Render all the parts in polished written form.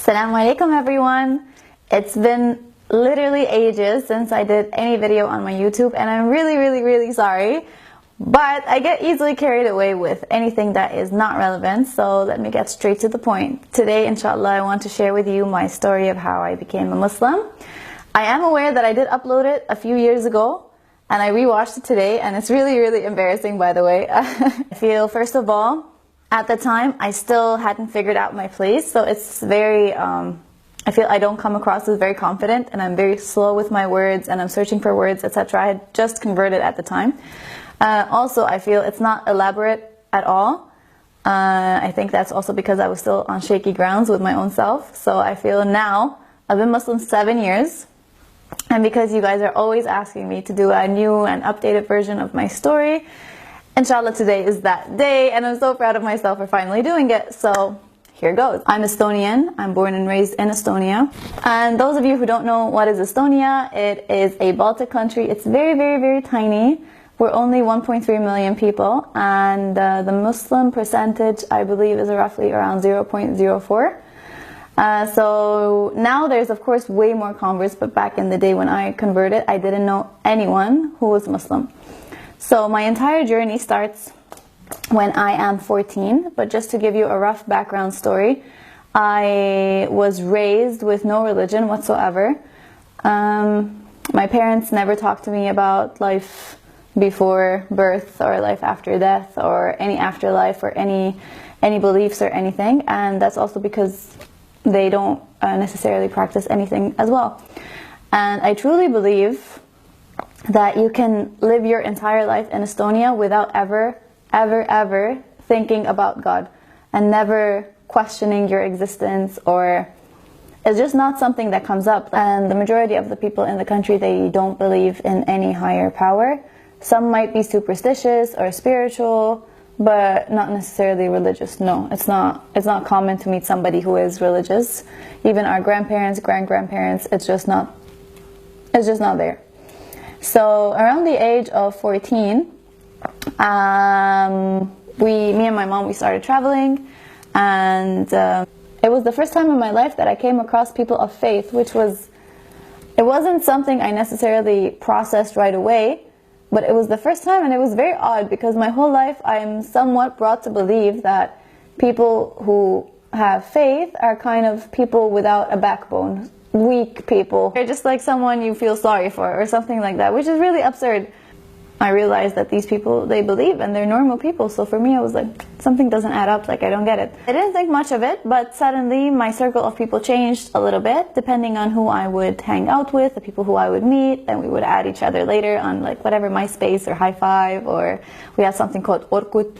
Assalamu alaikum everyone. It's been literally ages since I did any video on my YouTube and I'm really sorry. But I get easily carried away with anything that is not relevant, so let me get straight to the point. Today, inshallah, I want to share with you my story of how I became a Muslim. I am aware that I did upload it a few years ago and I rewatched it today and it's really embarrassing, by the way. I feel, first of all, at the time, I still hadn't figured out my place, so it's very, I feel I don't come across as very confident and I'm very slow with my words and I'm searching for words, etc. I had just converted at the time. Also, I feel it's not elaborate at all. I think that's also because I was still on shaky grounds with my own self. So I feel now, I've been Muslim 7 years, and because you guys are always asking me to do a new and updated version of my story, inshallah today is that day, and I'm so proud of myself for finally doing it. So here goes. I'm Estonian. I'm born and raised in Estonia. And those of you who don't know what is Estonia, it is a Baltic country. It's very tiny. We're only 1.3 million people, and the Muslim percentage, I believe, is roughly around 0.04. So now there's of course way more converts, but back in the day when I converted, I didn't know anyone who was Muslim. So my entire journey starts when I am 14, but just to give you a rough background story, I was raised with no religion whatsoever. My parents never talked to me about life before birth or life after death or any afterlife or any beliefs or anything, and that's also because they don't necessarily practice anything as well. And I truly believe that you can live your entire life in Estonia without ever thinking about God and never questioning your existence, or it's just not something that comes up. And the majority of the people in the country, they don't believe in any higher power. Some might be superstitious or spiritual, but not necessarily religious. No, it's not common to meet somebody who is religious. Even our grandparents, grandparents, it's just not there. So around the age of 14, me and my mom, we started traveling, and it was the first time in my life that I came across people of faith, it wasn't something I necessarily processed right away, but it was the first time, and it was very odd because my whole life I'm somewhat brought to believe that people who have faith are kind of people without a backbone, weak people. They're just like someone you feel sorry for or something like that, which is really absurd. I realized that these people, they believe and they're normal people, so for me I was like, something doesn't add up, like I don't get it. I didn't think much of it, but suddenly my circle of people changed a little bit depending on who I would hang out with, the people who I would meet, and we would add each other later on like whatever, MySpace or High Five, or we had something called Orkut,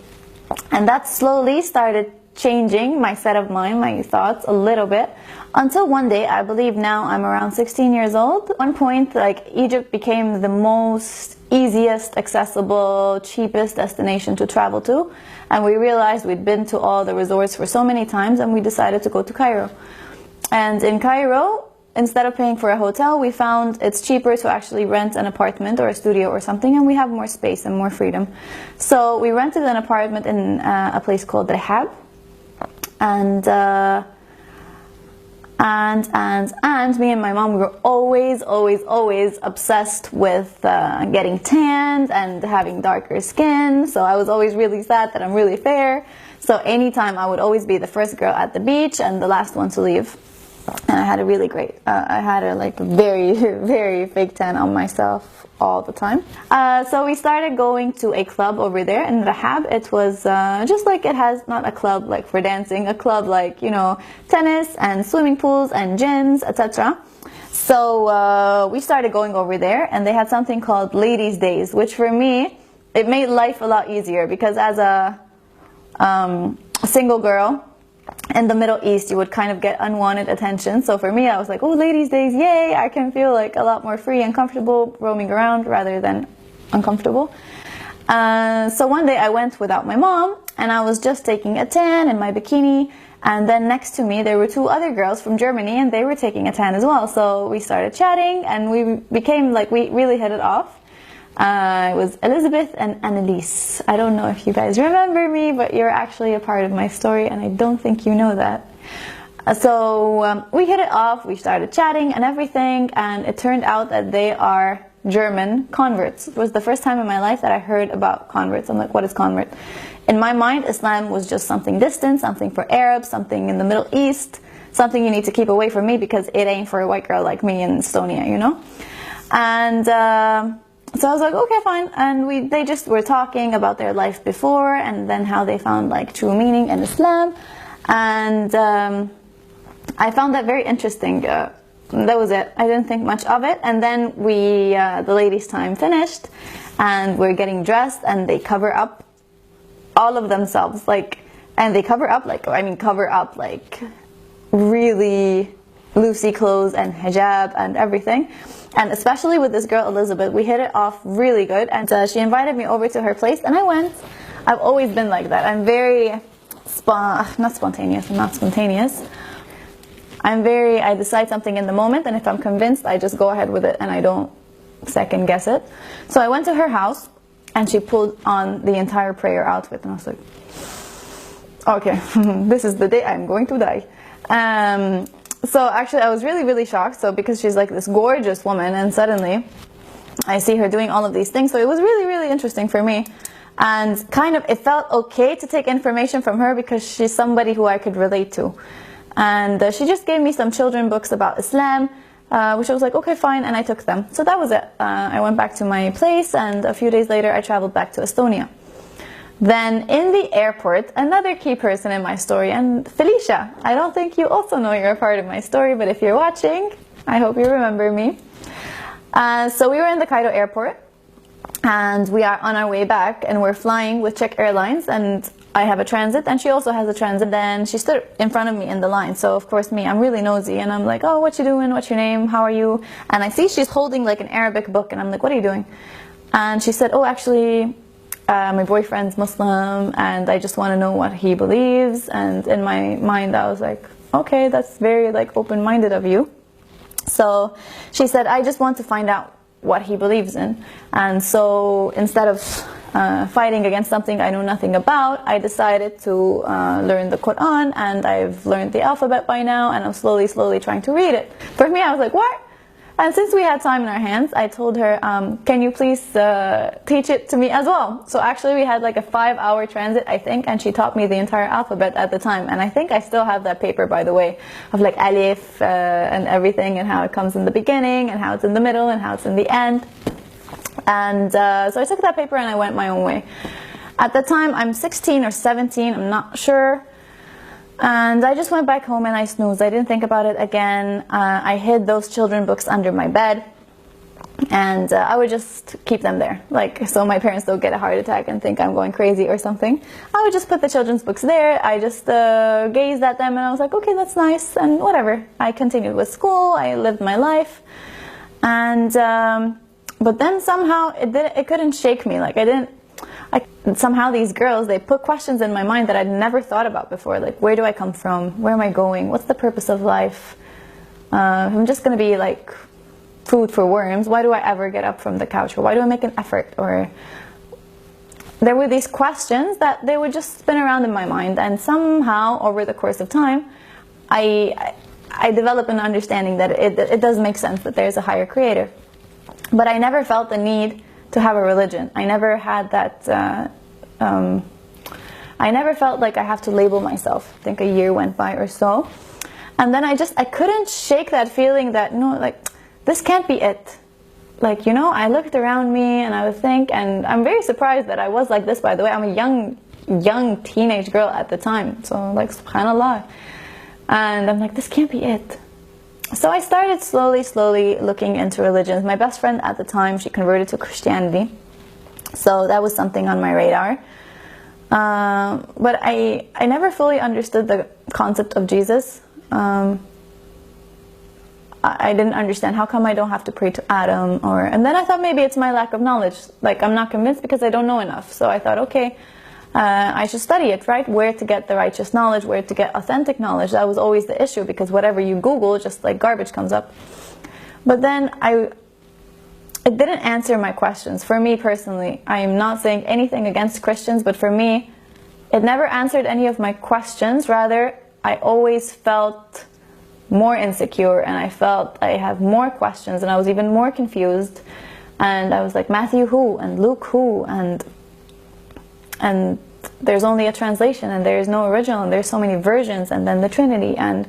and that slowly started changing my set of mind, my thoughts a little bit, until one day, I believe now I'm around 16 years old. At one point, like, Egypt became the most easiest, accessible, cheapest destination to travel to, and we realized we'd been to all the resorts for so many times, and we decided to go to Cairo. And in Cairo, instead of paying for a hotel, we found it's cheaper to actually rent an apartment or a studio or something, and we have more space and more freedom. So we rented an apartment in a place called Rehab. And me and my mom, we were always obsessed with getting tanned and having darker skin. So I was always really sad that I'm really fair. So anytime I would always be the first girl at the beach and the last one to leave. And I had a really great, I had a like very fake tan on myself all the time. So we started going to a club over there in Rehab. It was just like it has, not a club like for dancing, a club like, you know, tennis and swimming pools and gyms, etc. So we started going over there, and they had something called Ladies' Days, which for me, it made life a lot easier because as a single girl in the Middle East, you would kind of get unwanted attention. So for me, I was like, oh, Ladies' Days, yay! I can feel like a lot more free and comfortable roaming around rather than uncomfortable. So one day I went without my mom, and I was just taking a tan in my bikini, and then next to me there were two other girls from Germany, and they were taking a tan as well. So we started chatting, and we became like, we really hit it off. It was Elizabeth and Annalise. I don't know if you guys remember me, but you're actually a part of my story, and I don't think you know that. So we hit it off, we started chatting and everything, and it turned out that they are German converts. It was the first time in my life that I heard about converts. I'm like, what is convert? In my mind, Islam was just something distant, something for Arabs, something in the Middle East, something you need to keep away from me because it ain't for a white girl like me in Estonia, you know? And so I was like, okay, fine. And they just were talking about their life before and then how they found like true meaning in Islam. And I found that very interesting. That was it. I didn't think much of it. And then the ladies' time finished and we're getting dressed and they cover up all of themselves. And they cover up like really loosey clothes and hijab and everything. And especially with this girl Elizabeth, we hit it off really good. And she invited me over to her place and I went. I've always been like that. I'm very not spontaneous. I'm not spontaneous. I decide something in the moment, and if I'm convinced, I just go ahead with it and I don't second guess it. So I went to her house and she pulled on the entire prayer outfit and I was like, okay, this is the day I'm going to die. So actually I was really, really shocked. So because she's like this gorgeous woman and suddenly I see her doing all of these things. So it was really, really interesting for me. And kind of, it felt okay to take information from her because she's somebody who I could relate to. And she just gave me some children books about Islam, which I was like, okay, fine, and I took them. So that was it. I went back to my place, and a few days later, I traveled back to Estonia. Then in the airport, another key person in my story, and Felicia. I don't think you also know you're a part of my story, but if you're watching, I hope you remember me. So we were in the Cairo airport, and we are on our way back, and we're flying with Czech Airlines, and I have a transit and she also has a transit. Then she stood in front of me in the line. So of course I'm really nosy and I'm like, oh, what you doing? What's your name? How are you? And I see she's holding like an Arabic book and I'm like, what are you doing? And she said, oh, actually, my boyfriend's Muslim and I just want to know what he believes. And in my mind, I was like, okay, that's very like open-minded of you. So she said, I just want to find out what he believes in. And so instead of fighting against something I know nothing about, I decided to learn the Quran, and I've learned the alphabet by now, and I'm slowly trying to read it. For me, I was like, what? And since we had time in our hands, I told her, can you please teach it to me as well? So actually we had like a 5-hour transit, I think, and she taught me the entire alphabet at the time. And I think I still have that paper, by the way, of like alif and everything, and how it comes in the beginning, and how it's in the middle, and how it's in the end. And so I took that paper and I went my own way. At the time, I'm 16 or 17, I'm not sure. And I just went back home and I snoozed. I didn't think about it again. I hid those children books under my bed. And I would just keep them there. Like, so my parents don't get a heart attack and think I'm going crazy or something. I would just put the children's books there. I just gazed at them and I was like, okay, that's nice. And whatever. I continued with school. I lived my life. And but then somehow it couldn't shake me. Like somehow these girls, they put questions in my mind that I'd never thought about before. Like, where do I come from? Where am I going? What's the purpose of life? I'm just going to be like food for worms. Why do I ever get up from the couch? Or why do I make an effort? Or there were these questions that they would just spin around in my mind. And somehow over the course of time, I developed an understanding that it does make sense that there's a higher creator. But I never felt the need to have a religion. I never had that, I never felt like I have to label myself. I think a year went by or so. And then I couldn't shake that feeling that, no, like, this can't be it. Like, you know, I looked around me and I would think, and I'm very surprised that I was like this, by the way. I'm a young teenage girl at the time. So, like, subhanAllah. And I'm like, this can't be it. So I started slowly looking into religions. My best friend at the time, she converted to Christianity. So that was something on my radar. But I never fully understood the concept of Jesus. I didn't understand, how come I don't have to pray to Adam? And then I thought maybe it's my lack of knowledge. Like, I'm not convinced because I don't know enough. So I thought, okay, I should study it, right? Where to get the righteous knowledge, where to get authentic knowledge. That was always the issue, because whatever you Google, just like garbage comes up. But then it didn't answer my questions. For me personally, I am not saying anything against Christians, but for me, it never answered any of my questions. Rather, I always felt more insecure, and I felt I have more questions, and I was even more confused. And I was like, Matthew who? And Luke who? And there's only a translation, and there's no original, and there's so many versions, and then the Trinity. And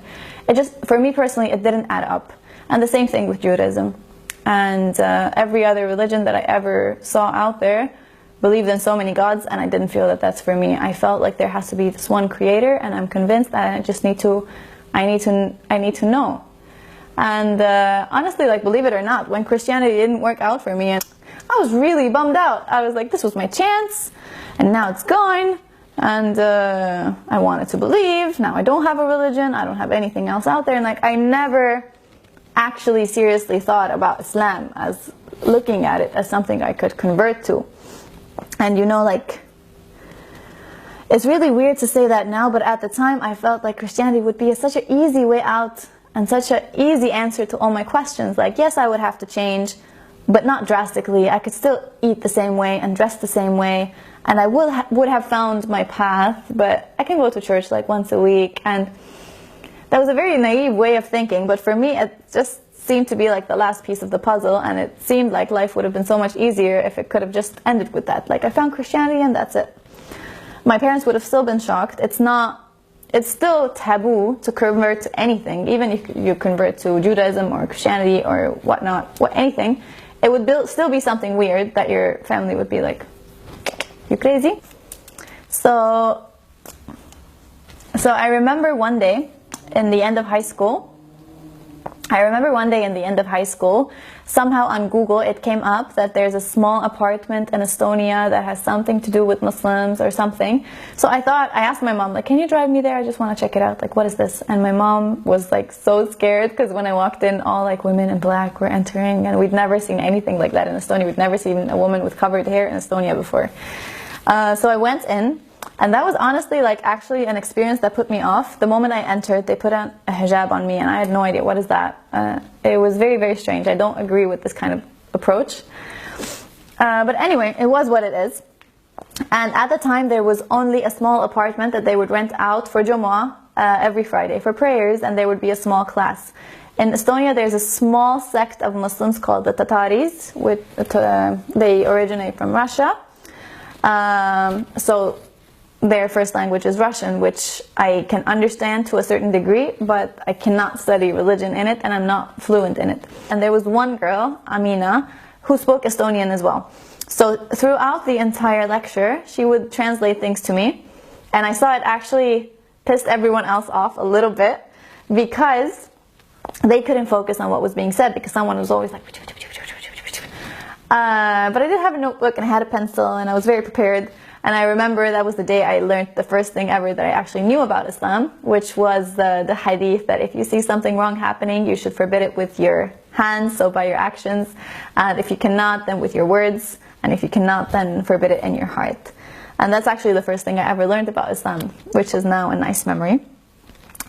it just, for me personally, it didn't add up. And the same thing with Judaism. And every other religion that I ever saw out there believed in so many gods, and I didn't feel that that's for me. I felt like there has to be this one creator, and I'm convinced that I just need to, I need to know. And honestly, like, believe it or not, when Christianity didn't work out for me, I was really bummed out. I was like, this was my chance, and now it's gone. And I wanted to believe. Now I don't have a religion. I don't have anything else out there. And like, I never actually seriously thought about Islam as looking at it as something I could convert to. And you know, like, it's really weird to say that now, but at the time I felt like Christianity would be such an easy way out and such an easy answer to all my questions. Like, yes, I would have to change, but not drastically. I could still eat the same way and dress the same way, and I would have found my path, but I can go to church like once a week. And that was a very naive way of thinking, but for me it just seemed to be like the last piece of the puzzle, and it seemed like life would have been so much easier if it could have just ended with that. Like, I found Christianity and that's it. My parents would have still been shocked. It's still taboo to convert to anything, even if you convert to Judaism or Christianity or whatnot, anything. It would still be something weird that your family would be like, you crazy? So I remember one day in the end of high school, somehow on Google it came up that there's a small apartment in Estonia that has something to do with Muslims or something. So I asked my mom, like, can you drive me there? I just want to check it out. Like, what is this? And my mom was like so scared, because when I walked in, all like women in black were entering, and we'd never seen anything like that in Estonia. We'd never seen a woman with covered hair in Estonia before. So I went in, and that was honestly like actually an experience that put me off. The moment I entered, they put on a hijab on me, and I had no idea what is that. It was very, very strange. I don't agree with this kind of approach. But anyway, it was what it is. And at the time, there was only a small apartment that they would rent out for Jumu'ah every Friday for prayers, and there would be a small class. In Estonia, there's a small sect of Muslims called the Tataris. They originate from Russia. So their first language is Russian, which I can understand to a certain degree, but I cannot study religion in it, and I'm not fluent in it. And there was one girl, Amina, who spoke Estonian as well. So throughout the entire lecture, she would translate things to me, and I saw it actually pissed everyone else off a little bit, because they couldn't focus on what was being said, because someone was always like... But I did have a notebook, and I had a pencil, and I was very prepared. And I remember that was the day I learned the first thing ever that I actually knew about Islam, which was the hadith that if you see something wrong happening, you should forbid it with your hands, so by your actions. And if you cannot, then with your words. And if you cannot, then forbid it in your heart. And that's actually the first thing I ever learned about Islam, which is now a nice memory.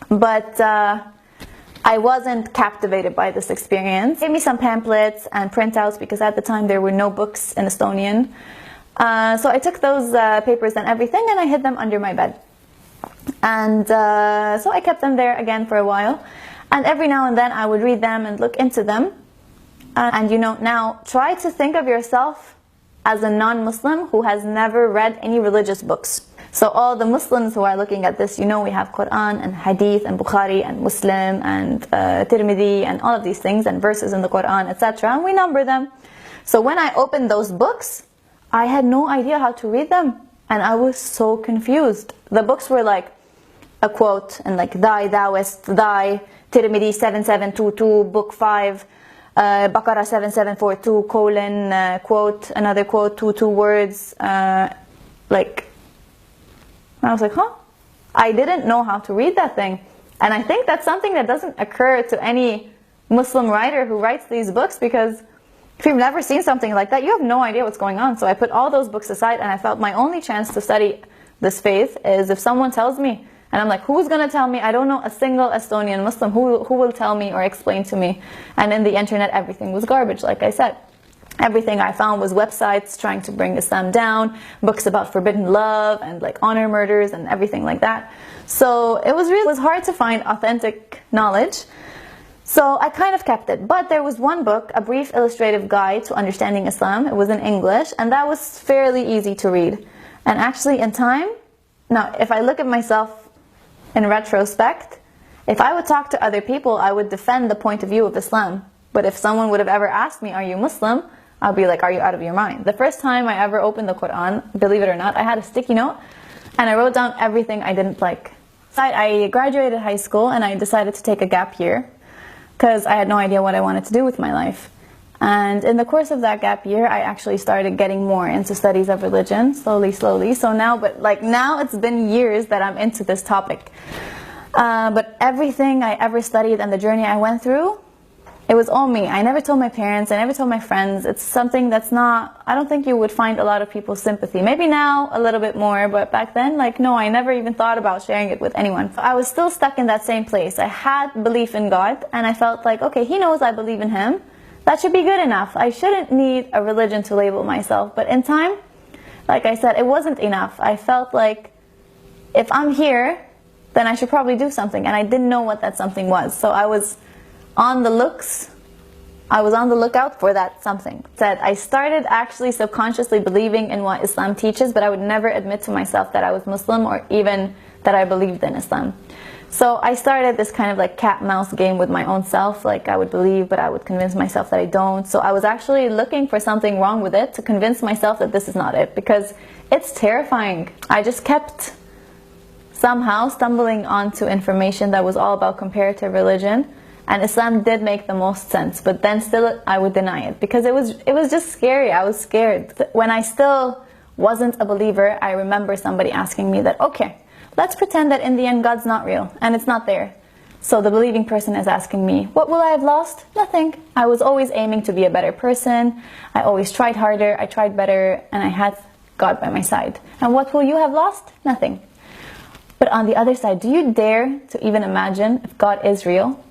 But I wasn't captivated by this experience. They gave me some pamphlets and printouts, because at the time there were no books in Estonian. So I took those papers and everything, and I hid them under my bed. And so I kept them there again for a while. And every now and then I would read them and look into them. And you know, now try to think of yourself as a non-Muslim who has never read any religious books. So all the Muslims who are looking at this, you know, we have Quran and Hadith and Bukhari and Muslim and Tirmidhi and all of these things and verses in the Quran, etc. And we number them. So when I opened those books, I had no idea how to read them, and I was so confused. The books were like a quote, and like thy, thouest, thy, Tirmidhi 7722, book 5, Baqarah 7742, colon, quote, another quote, two words, like, and I was like, huh? I didn't know how to read that thing. And I think that's something that doesn't occur to any Muslim writer who writes these books, because if you've never seen something like that, you have no idea what's going on. So I put all those books aside, and I felt my only chance to study this faith is if someone tells me. And I'm like, who's going to tell me? I don't know a single Estonian Muslim who will tell me or explain to me. And in the internet, everything was garbage, like I said. Everything I found was websites trying to bring Islam down, books about forbidden love and like honor murders and everything like that. So it was hard to find authentic knowledge. So I kind of kept it. But there was one book, A Brief Illustrative Guide to Understanding Islam. It was in English, and that was fairly easy to read. And actually in time, now if I look at myself in retrospect, if I would talk to other people, I would defend the point of view of Islam. But if someone would have ever asked me, are you Muslim? I'd be like, are you out of your mind? The first time I ever opened the Quran, believe it or not, I had a sticky note and I wrote down everything I didn't like. I graduated high school and I decided to take a gap year because I had no idea what I wanted to do with my life. And in the course of that gap year, I actually started getting more into studies of religion, slowly. So now, now it's been years that I'm into this topic. But everything I ever studied and the journey I went through, it was all me. I never told my parents, I never told my friends. It's something that's not, I don't think you would find a lot of people's sympathy. Maybe now a little bit more, but back then, no, I never even thought about sharing it with anyone. I was still stuck in that same place. I had belief in God, and I felt like, okay, He knows I believe in Him. That should be good enough. I shouldn't need a religion to label myself. But in time, like I said, it wasn't enough. I felt like if I'm here, then I should probably do something. And I didn't know what that something was. So I was on the lookout for that something. I started actually subconsciously believing in what Islam teaches, but I would never admit to myself that I was Muslim or even that I believed in Islam. So I started this kind of like cat-mouse game with my own self. Like I would believe, but I would convince myself that I don't. So I was actually looking for something wrong with it to convince myself that this is not it, because it's terrifying. I just kept somehow stumbling onto information that was all about comparative religion. And Islam did make the most sense, but then still I would deny it because it was just scary. I was scared. When I still wasn't a believer, I remember somebody asking me that, okay, let's pretend that in the end God's not real and it's not there. So the believing person is asking me, what will I have lost? Nothing. I was always aiming to be a better person. I always tried harder, I tried better, and I had God by my side. And what will you have lost? Nothing. But on the other side, do you dare to even imagine if God is real?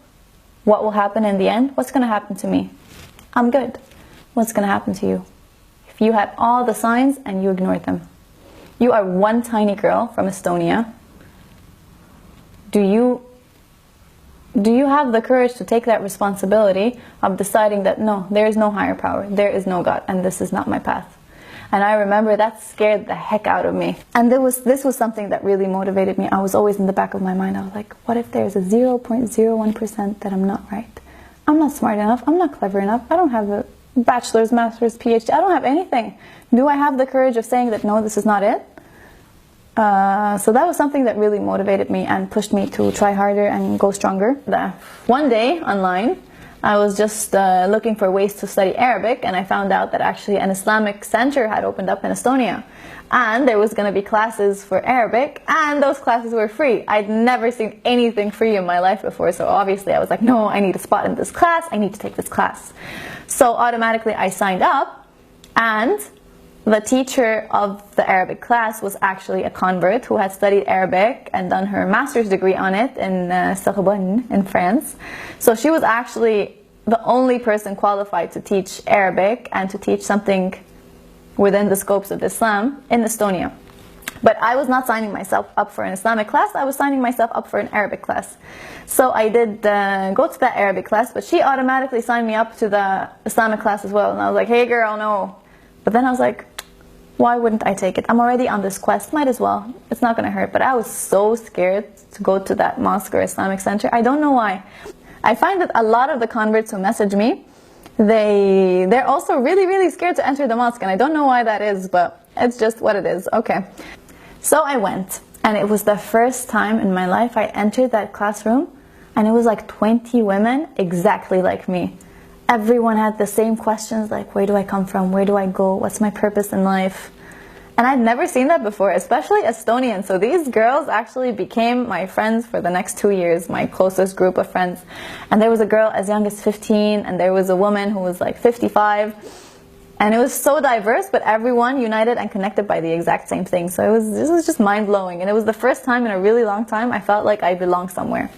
What will happen in the end? What's going to happen to me? I'm good. What's going to happen to you? If you had all the signs and you ignored them. You are one tiny girl from Estonia. Do you have the courage to take that responsibility of deciding that no, there is no higher power, there is no God, and this is not my path? And I remember that scared the heck out of me. And this was something that really motivated me. I was always in the back of my mind. I was like, what if there's a 0.01% that I'm not right? I'm not smart enough. I'm not clever enough. I don't have a bachelor's, master's, PhD. I don't have anything. Do I have the courage of saying that no, this is not it? So that was something that really motivated me and pushed me to try harder and go stronger. One day online, I was just looking for ways to study Arabic, and I found out that actually an Islamic center had opened up in Estonia. And there was going to be classes for Arabic, and those classes were free. I'd never seen anything free in my life before, so obviously I was like, no, I need a spot in this class, I need to take this class. So automatically I signed up, and the teacher of the Arabic class was actually a convert who had studied Arabic and done her master's degree on it in Sorbonne in France. So she was actually the only person qualified to teach Arabic and to teach something within the scopes of Islam in Estonia. But I was not signing myself up for an Islamic class, I was signing myself up for an Arabic class. So I did go to that Arabic class, but she automatically signed me up to the Islamic class as well. And I was like, hey girl, no. But then I was like, why wouldn't I take it? I'm already on this quest, might as well. It's not going to hurt. But I was so scared to go to that mosque or Islamic center. I don't know why. I find that a lot of the converts who message me, they're also really, really scared to enter the mosque. And I don't know why that is, but it's just what it is. Okay. So I went. And it was the first time in my life I entered that classroom. And it was like 20 women exactly like me. Everyone had the same questions, like, where do I come from? Where do I go? What's my purpose in life? And I'd never seen that before, especially Estonian. So these girls actually became my friends for the next 2 years, my closest group of friends. And there was a girl as young as 15, and there was a woman who was like 55. And it was so diverse, but everyone united and connected by the exact same thing. So this was just mind-blowing. And it was the first time in a really long time I felt like I belonged somewhere.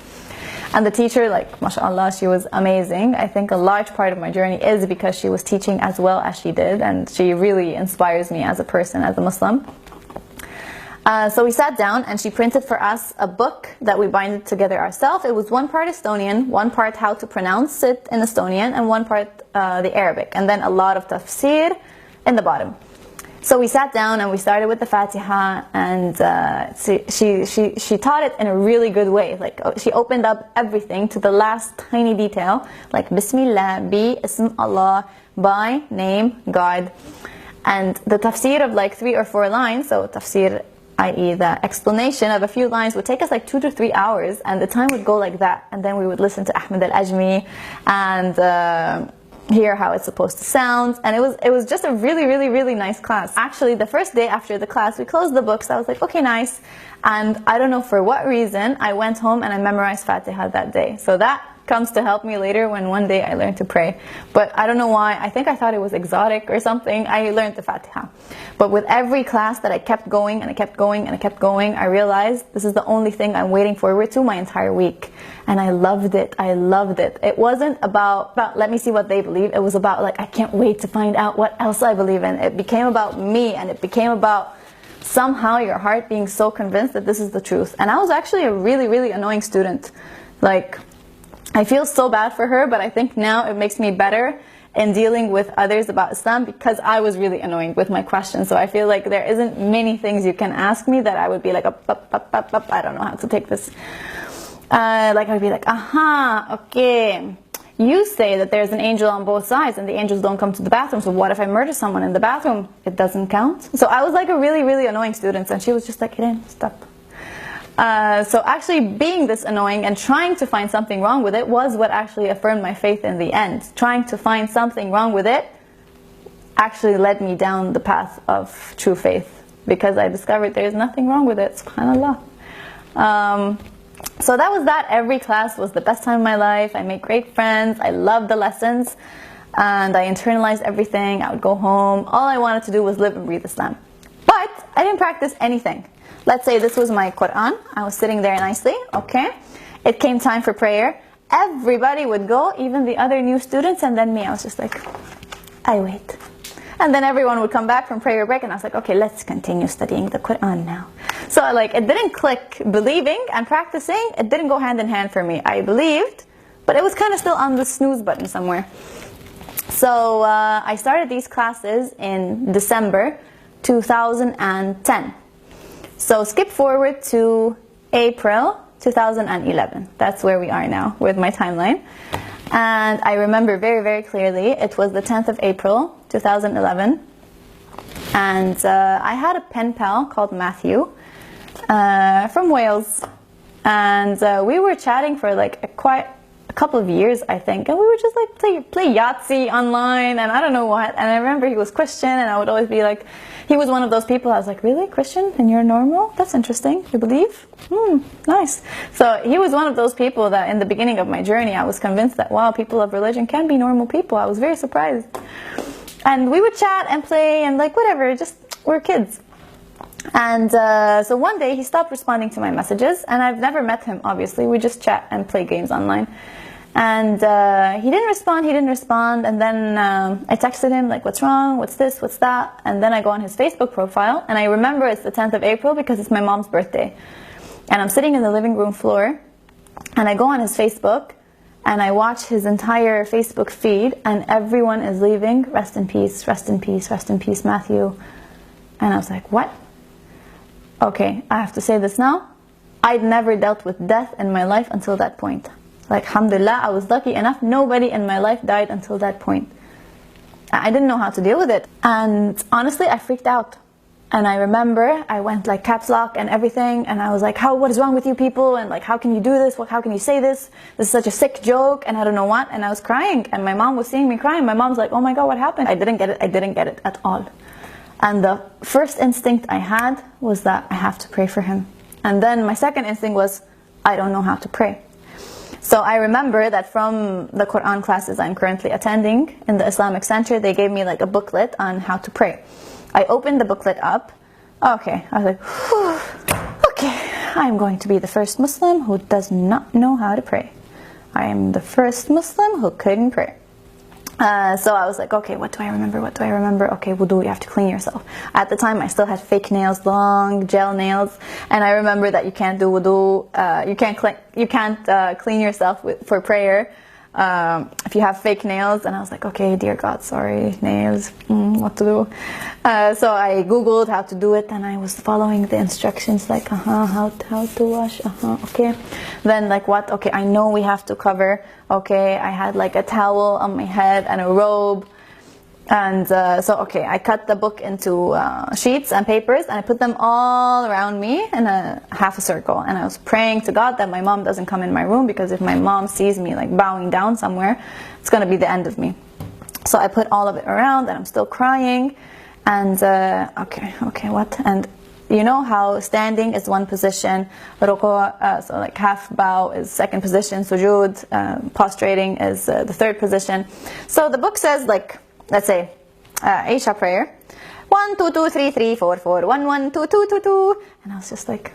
And the teacher, like, mashallah, she was amazing. I think a large part of my journey is because she was teaching as well as she did, and she really inspires me as a person, as a Muslim. So we sat down and she printed for us a book that we binded together ourselves. It was one part Estonian, one part how to pronounce it in Estonian, and one part the Arabic, and then a lot of tafsir in the bottom. So we sat down and we started with the Fatiha, and she taught it in a really good way. Like, she opened up everything to the last tiny detail, like Bismillah, bi ism Allah, by name God. And the tafsir of like 3 or 4 lines, so tafsir, i.e. the explanation of a few lines, would take us like 2 to 3 hours, and the time would go like that. And then we would listen to Ahmed Al-Ajmi and hear how it's supposed to sound, and it was just a really nice class. Actually, the first day after the class, we closed the books. I was like, okay, nice. And I don't know for what reason, I went home and I memorized Fatiha that day. So that comes to help me later when one day I learned to pray. But I don't know why. I think I thought it was exotic or something. I learned the Fatiha. But with every class that I kept going and I kept going and I kept going, I realized this is the only thing I'm waiting forward to my entire week. And I loved it. I loved it. It wasn't about let me see what they believe. It was about like, I can't wait to find out what else I believe in. It became about me, and it became about somehow your heart being so convinced that this is the truth. And I was actually a really annoying student. Like, I feel so bad for her, but I think now it makes me better in dealing with others about Islam, because I was really annoying with my questions. So I feel like there isn't many things you can ask me that I would be like, I don't know how to take this. Like, I'd be like, aha, okay. You say that there's an angel on both sides and the angels don't come to the bathroom, so what if I murder someone in the bathroom? It doesn't count. So I was like a really annoying student, and she was just like, Hiren, stop. So actually being this annoying and trying to find something wrong with it was what actually affirmed my faith in the end. Trying to find something wrong with it actually led me down the path of true faith, because I discovered there's nothing wrong with it, subhanAllah. So that was that. Every class was the best time of my life. I made great friends. I loved the lessons, and I internalized everything. I would go home. All I wanted to do was live and breathe Islam. But I didn't practice anything. Let's say this was my Quran. I was sitting there nicely, okay? It came time for prayer. Everybody would go, even the other new students, and then me. I was just like, I wait. And then everyone would come back from prayer break, and I was like, okay, let's continue studying the Quran now. So like, it didn't click. Believing and practicing, it didn't go hand in hand for me. I believed, but it was kind of still on the snooze button somewhere. So I started these classes in December 2010. So skip forward to April 2011. That's where we are now with my timeline. And I remember very clearly, it was the 10th of April 2011. And I had a pen pal called Matthew from Wales. And we were chatting for like quite a couple of years, I think. And we would just like play Yahtzee online and I don't know what. And I remember he was Christian, and I would always be like, he was one of those people I was like, really, Christian? And you're normal? That's interesting. You believe? Nice. So he was one of those people that in the beginning of my journey, I was convinced that, wow, people of religion can be normal people. I was very surprised. And we would chat and play and like whatever, just we're kids. And so one day he stopped responding to my messages, and I've never met him, obviously. We just chat and play games online. And he didn't respond, and then I texted him, like, what's wrong, what's this, what's that, and then I go on his Facebook profile, and I remember it's the 10th of April because it's my mom's birthday. And I'm sitting in the living room floor, and I go on his Facebook, and I watch his entire Facebook feed, and everyone is leaving, rest in peace, rest in peace, rest in peace, Matthew. And I was like, what? Okay, I have to say this now. I'd never dealt with death in my life until that point. Like, alhamdulillah, I was lucky enough, nobody in my life died until that point. I didn't know how to deal with it. And honestly, I freaked out. And I remember I went like caps lock and everything, and I was like, what is wrong with you people? And like, how can you do this? How can you say this? This is such a sick joke, and I don't know what. And I was crying, and my mom was seeing me crying. My mom's like, oh my God, what happened? I didn't get it at all. And the first instinct I had was that I have to pray for him. And then my second instinct was, I don't know how to pray. So I remember that from the Quran classes I'm currently attending in the Islamic Center, they gave me like a booklet on how to pray. I opened the booklet up. Okay, I was like, whew, okay, I'm going to be the first Muslim who does not know how to pray. I'm the first Muslim who couldn't pray. So I was like, okay, what do I remember? Okay, wudu, you have to clean yourself. At the time, I still had fake nails, long gel nails, and I remember that you can't do wudu, you can't clean yourself for prayer if you have fake nails. And I was like, okay, dear God, sorry, nails, what to do? So I googled how to do it, and I was following the instructions, like how to wash, okay. Then like what? Okay, I know we have to cover. Okay, I had like a towel on my head and a robe, and so okay, I cut the book into sheets and papers, and I put them all around me in a half a circle, and I was praying to God that my mom doesn't come in my room, because if my mom sees me like bowing down somewhere, it's gonna be the end of me. So I put all of it around, and I'm still crying, and okay, what? And you know how standing is one position, ruku', so like half bow is second position, sujood, prostrating is the third position. So the book says, like, let's say, Isha prayer, 1 2 2 3 3 4 4 1 1 2 2 2 2, and I was just like,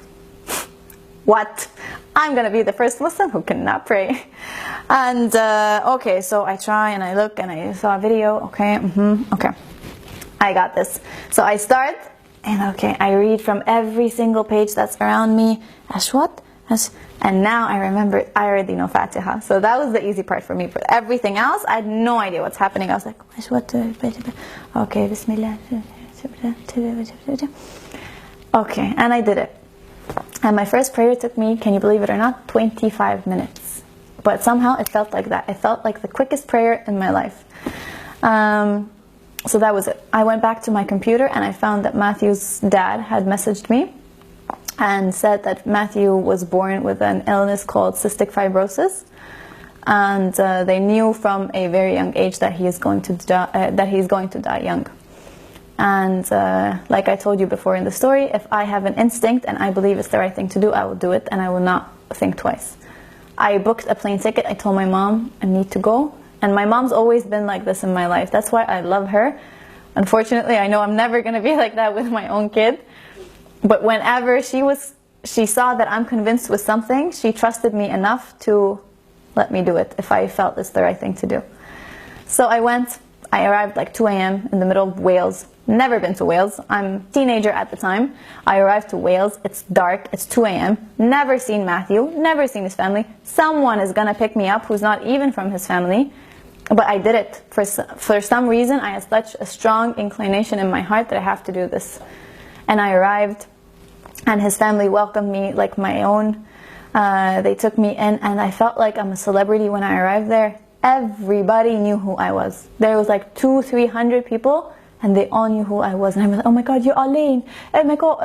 what? I'm gonna be the first Muslim who cannot pray. And okay, so I try and I look and I saw a video. Okay, okay, I got this. So I start. And okay, I read from every single page that's around me. Ashwat, and now I remember, I already know Fatiha. So that was the easy part for me. But everything else, I had no idea what's happening. I was like, Ashwat, okay, Bismillah. Okay, and I did it. And my first prayer took me, can you believe it or not, 25 minutes. But somehow it felt like that. It felt like the quickest prayer in my life. So that was it. I went back to my computer and I found that Matthew's dad had messaged me and said that Matthew was born with an illness called cystic fibrosis, and they knew from a very young age that he is going to die young. And like I told you before in the story, if I have an instinct and I believe it's the right thing to do, I will do it, and I will not think twice. I booked a plane ticket. I told my mom I need to go. And my mom's always been like this in my life. That's why I love her. Unfortunately, I know I'm never going to be like that with my own kid. But whenever she saw that I'm convinced with something, she trusted me enough to let me do it if I felt it's the right thing to do. So I went. I arrived like 2 a.m. in the middle of Wales. Never been to Wales. I'm a teenager at the time. I arrived to Wales. It's dark. It's 2 a.m. Never seen Matthew. Never seen his family. Someone is going to pick me up who's not even from his family. But I did it. For some reason, I had such a strong inclination in my heart that I have to do this. And I arrived, and his family welcomed me like my own. They took me in, and I felt like I'm a celebrity when I arrived there. Everybody knew who I was. There was like 200-300 people, and they all knew who I was. And I was like, oh my God, you're Alain. Oh my God,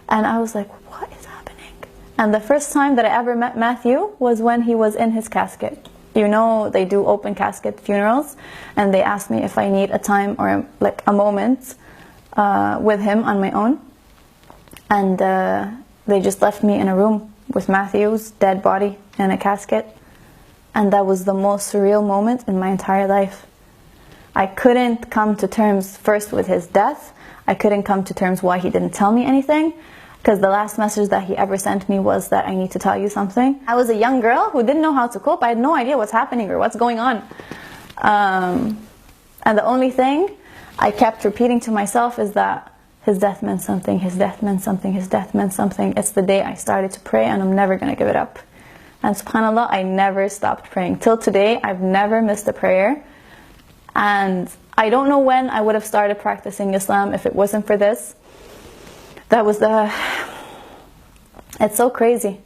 and I was like, what is happening? And the first time that I ever met Matthew was when he was in his casket. You know, they do open casket funerals, and they asked me if I need a time or like a moment with him on my own. And they just left me in a room with Matthew's dead body in a casket. And that was the most surreal moment in my entire life. I couldn't come to terms first with his death. I couldn't come to terms why he didn't tell me anything. Because the last message that he ever sent me was that I need to tell you something. I was a young girl who didn't know how to cope. I had no idea what's happening or what's going on. And the only thing I kept repeating to myself is that his death meant something, his death meant something, his death meant something. It's the day I started to pray, and I'm never going to give it up. And subhanAllah, I never stopped praying. Till today, I've never missed a prayer. And I don't know when I would have started practicing Islam if it wasn't for this. It's so crazy.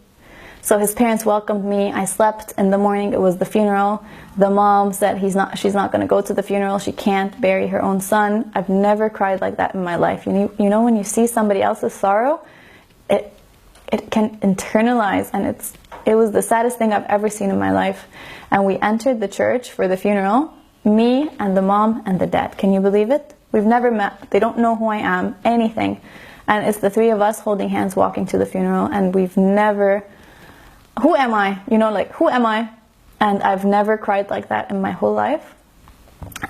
So his parents welcomed me. I slept in the morning. It was the funeral. The mom said she's not going to go to the funeral. She can't bury her own son. I've never cried like that in my life. You know when you see somebody else's sorrow, it can internalize, and it was the saddest thing I've ever seen in my life. And we entered the church for the funeral, me and the mom and the dad. Can you believe it? We've never met. They don't know who I am, anything. And it's the three of us holding hands walking to the funeral, and we've never... Who am I? You know, like, who am I? And I've never cried like that in my whole life.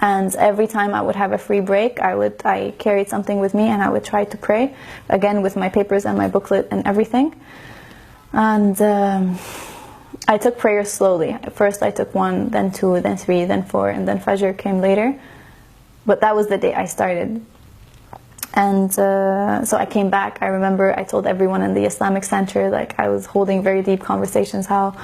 And every time I would have a free break, I carried something with me, and I would try to pray, again with my papers and my booklet and everything. And I took prayers slowly. First I took 1, then 2, then 3, then 4, and then Fajr came later. But that was the day I started. And so I came back. I remember I told everyone in the Islamic Center, like, I was holding very deep conversations, how,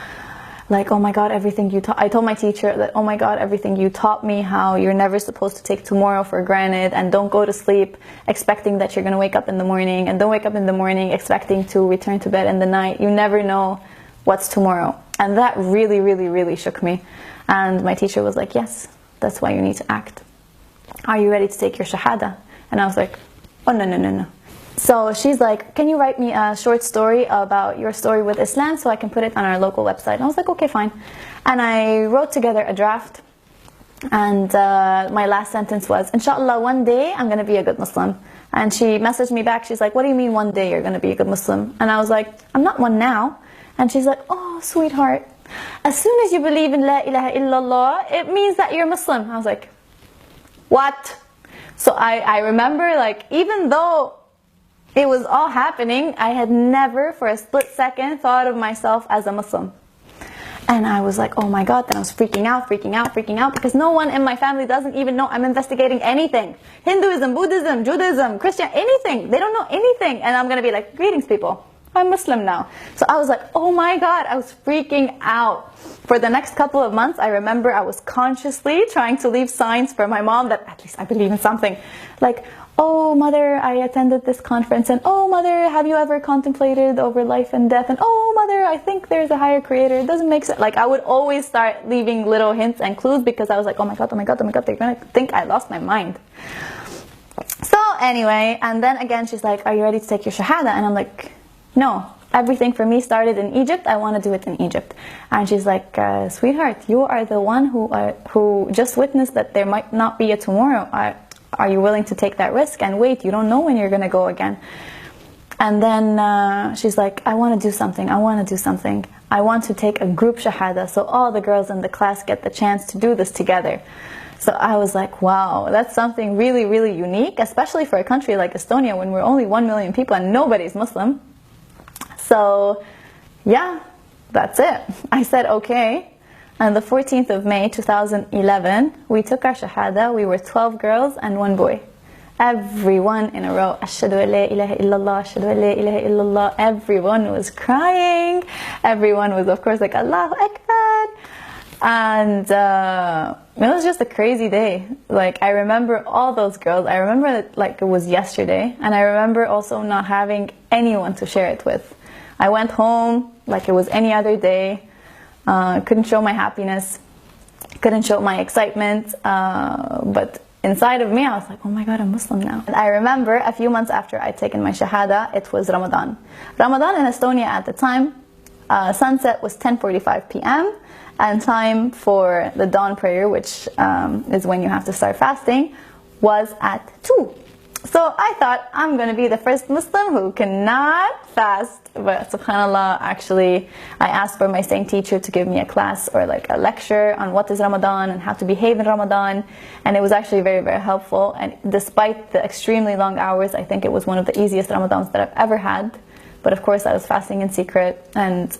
like, oh my God, everything you taught. I told my teacher that, oh my God, everything you taught me, how you're never supposed to take tomorrow for granted, and don't go to sleep expecting that you're going to wake up in the morning, and don't wake up in the morning expecting to return to bed in the night. You never know what's tomorrow. And that really, really, really shook me. And my teacher was like, yes, that's why you need to act. Are you ready to take your shahada? And I was like, oh, no, no, no, no. So she's like, can you write me a short story about your story with Islam so I can put it on our local website? And I was like, okay, fine. And I wrote together a draft. And my last sentence was, inshallah, one day I'm going to be a good Muslim. And she messaged me back. She's like, what do you mean one day you're going to be a good Muslim? And I was like, I'm not one now. And she's like, oh, sweetheart, as soon as you believe in La ilaha illallah, it means that you're Muslim. I was like, what? So I remember, like, even though it was all happening, I had never for a split second thought of myself as a Muslim. And I was like, oh my God, then I was freaking out, because no one in my family doesn't even know I'm investigating anything. Hinduism, Buddhism, Judaism, Christian, anything. They don't know anything. And I'm going to be like, greetings people, I'm Muslim now. So I was like, oh my God, I was freaking out. For the next couple of months, I remember I was consciously trying to leave signs for my mom that at least I believe in something. Like, oh mother, I attended this conference, and oh mother, have you ever contemplated over life and death, and oh mother, I think there's a higher creator. It doesn't make sense. Like, I would always start leaving little hints and clues, because I was like, oh my God, oh my God, oh my God, they're gonna think I lost my mind. So anyway, and then again she's like, are you ready to take your shahada? And I'm like, no, everything for me started in Egypt. I want to do it in Egypt. And she's like, sweetheart, you are the one who just witnessed that there might not be a tomorrow. Are you willing to take that risk and wait? You don't know when you're going to go again. And then she's like, I want to do something. I want to do something. I want to take a group shahada, so all the girls in the class get the chance to do this together. So I was like, wow, that's something really, really unique, especially for a country like Estonia, when we're only 1 million people and nobody's Muslim. So yeah, that's it. I said okay. And the 14th of May 2011, we took our shahada. We were 12 girls and 1 boy. Everyone in a row, Ashhadu an la ilaha illallah, Ashhadu an la ilaha illallah. Everyone was crying. Everyone was, of course, like, Allahu Akbar. And it was just a crazy day. Like, I remember all those girls. I remember it like it was yesterday. And I remember also not having anyone to share it with. I went home like it was any other day. Couldn't show my happiness, couldn't show my excitement, but inside of me I was like, oh my God, I'm Muslim now. And I remember a few months after I'd taken my shahada, it was Ramadan. Ramadan in Estonia at the time, sunset was 10:45 p.m. and time for the dawn prayer, which is when you have to start fasting, was at 2. So I thought, I'm going to be the first Muslim who cannot fast. But subhanAllah, actually, I asked for my saint teacher to give me a class or like a lecture on what is Ramadan and how to behave in Ramadan. And it was actually very, very helpful. And despite the extremely long hours, I think it was one of the easiest Ramadans that I've ever had. But of course, I was fasting in secret. And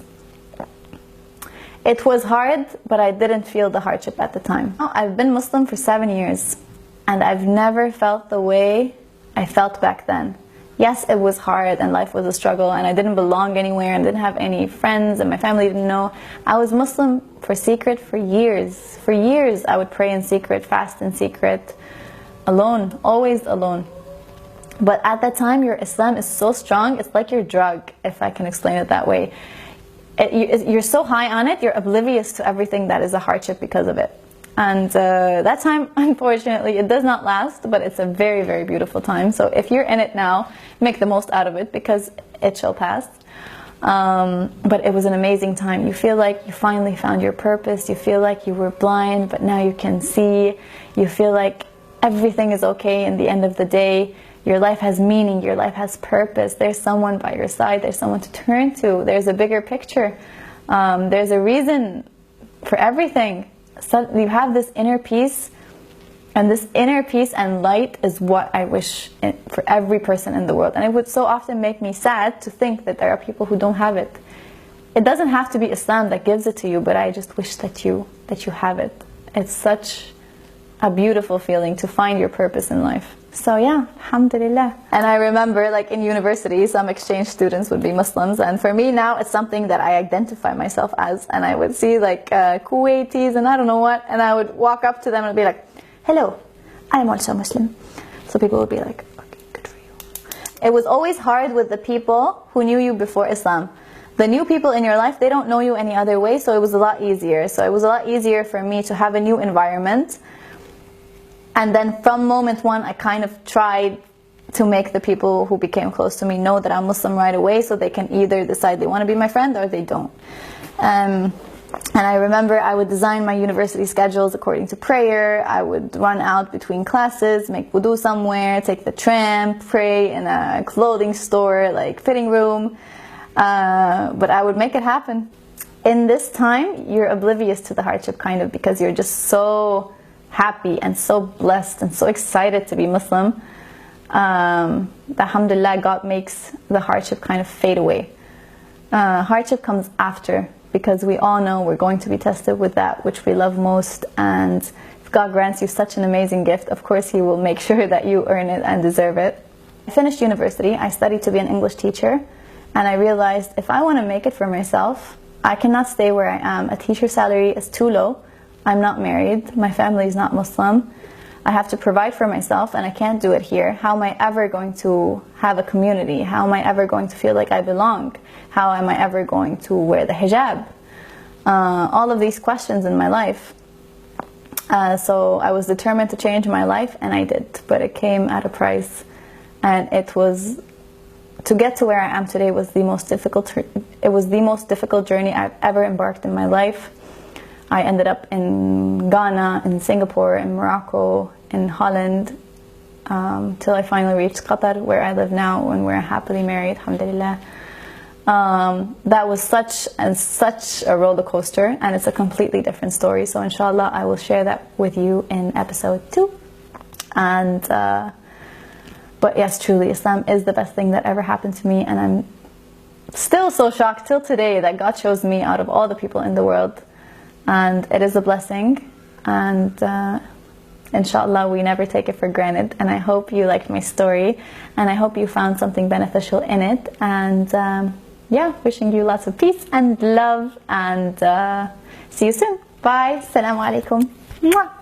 it was hard, but I didn't feel the hardship at the time. I've been Muslim for 7 years. And I've never felt the way I felt back then. Yes, it was hard and life was a struggle and I didn't belong anywhere and didn't have any friends and my family didn't know. I was Muslim for secret for years. For years I would pray in secret, fast in secret, alone, always alone. But at that time your Islam is so strong, it's like your drug, if I can explain it that way. You're so high on it, you're oblivious to everything that is a hardship because of it. And that time, unfortunately, it does not last, but it's a very, very beautiful time. So if you're in it now, make the most out of it because it shall pass. But it was an amazing time. You feel like you finally found your purpose. You feel like you were blind, but now you can see. You feel like everything is okay in the end of the day. Your life has meaning. Your life has purpose. There's someone by your side. There's someone to turn to. There's a bigger picture. There's a reason for everything. So you have this inner peace, and this inner peace and light is what I wish for every person in the world. And it would so often make me sad to think that there are people who don't have it. it doesn't have to be Islam that gives it to you, but I just wish that you have it. It's such a beautiful feeling to find your purpose in life. So yeah, alhamdulillah. And I remember like in university, some exchange students would be Muslims, and for me now it's something that I identify myself as, and I would see like Kuwaitis and I don't know what, and I would walk up to them and be like, hello, I'm also Muslim. So people would be like, okay, good for you. It was always hard with the people who knew you before Islam. The new people in your life, they don't know you any other way, so it was a lot easier. So it was a lot easier for me to have a new environment. And then from moment one, I kind of tried to make the people who became close to me know that I'm Muslim right away, so they can either decide they want to be my friend or they don't. And I remember I would design my university schedules according to prayer. I would run out between classes, make wudu somewhere, take the tram, pray in a clothing store, like fitting room. But I would make it happen. In this time, you're oblivious to the hardship kind of, because you're just so happy and so blessed and so excited to be Muslim. Alhamdulillah, God makes the hardship kind of fade away. Hardship comes after, because we all know we're going to be tested with that which we love most, and if God grants you such an amazing gift, of course He will make sure that you earn it and deserve it. I finished university, I studied to be an English teacher, and I realized if I want to make it for myself, I cannot stay where I am. A teacher's salary is too low. I'm not married, my family is not Muslim. I have to provide for myself and I can't do it here. How am I ever going to have a community? How am I ever going to feel like I belong? How am I ever going to wear the hijab? All of these questions in my life. So I was determined to change my life, and I did, but it came at a price. And it was, to get to where I am today was the most difficult, it was the most difficult journey I've ever embarked in my life. I ended up in Ghana, in Singapore, in Morocco, in Holland, till I finally reached Qatar, where I live now, and we're happily married, alhamdulillah. That was such a roller coaster, and it's a completely different story. So inshallah, I will share that with you in episode 2. And but yes, truly, Islam is the best thing that ever happened to me, and I'm still so shocked till today that God chose me out of all the people in the world. And it is a blessing, and inshallah we never take it for granted. And I hope you liked my story, and I hope you found something beneficial in it. And yeah, wishing you lots of peace and love, and see you soon. Bye. Assalamu alaikum. Mwah.